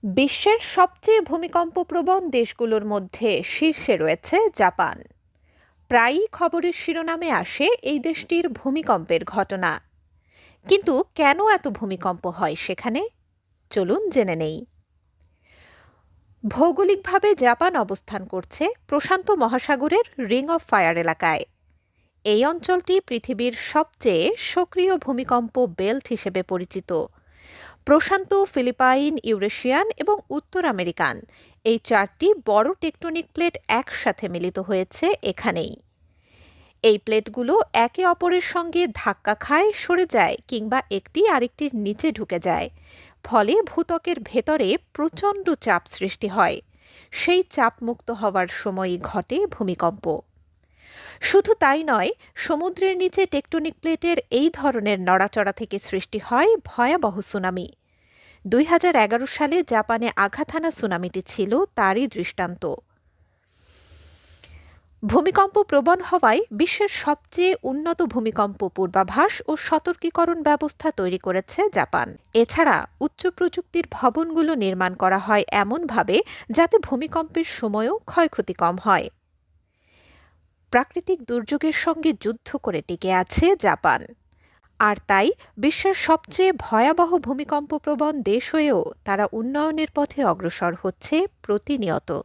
বিশ্বের সবচেয়ে ভূমিকম্পপ্রবণ দেশগুলোর মধ্যে শীর্ষে রয়েছে জাপান। প্রায়ই খবরের শিরোনামে আসে এই দেশটির ভূমিকম্পের ঘটনা। কিন্তু কেন এত ভূমিকম্প হয় সেখানে? চলুন জেনে নেই। ভৌগোলিকভাবে জাপান অবস্থান করছে প্রশান্ত মহাসাগরের রিং অফ ফায়ার এলাকায়। এই অঞ্চলটি পৃথিবীর সবচেয়ে সক্রিয় ভূমিকম্প বেল্ট হিসেবে পরিচিত। প্রশান্ত, ফিলিপাইন, ইউরেশিয়ান এবং উত্তর আমেরিকান এই চারটি বড় টেকটনিক প্লেট একসাথে মিলিত হয়েছে এখানেই। এই প্লেটগুলো একে অপরের সঙ্গে ধাক্কা খায়, সরে যায় কিংবা একটি আরেকটির নিচে ঢুকে যায়। ফলে ভূত্বকের ভেতরে প্রচণ্ড চাপ সৃষ্টি হয়। সেই চাপমুক্ত হওয়ার সময়ই ঘটে ভূমিকম্প। শুধু তাই নয়, সমুদ্রের নিচে টেকটনিক প্লেটের এই ধরনের নড়াচড়া থেকে সৃষ্টি হয় ভয়াবহ সুনামি। ২০১১ সালে জাপানে আঘাত হানা সুনামিটি ছিল তারই দৃষ্টান্ত। ভূমিকম্প প্রবণ হওয়ায় বিশ্বের সবচেয়ে উন্নত ভূমিকম্প পূর্বাভাস ও সতর্কীকরণ ব্যবস্থা তৈরি করেছে জাপান। এছাড়া উচ্চ প্রযুক্তির ভবনগুলো নির্মাণ করা হয় এমনভাবে যাতে ভূমিকম্পের সময়ও ক্ষয়ক্ষতি কম হয়। প্রাকৃতিক দুর্যোগের সঙ্গে যুদ্ধ করে টিকে আছে জাপান। আর তাই বিশ্বের সবচেয়ে ভয়াবহ ভূমিকম্পপ্রবণ দেশ হয়েও তারা উন্নয়নের পথে অগ্রসর হচ্ছে প্রতিনিয়ত।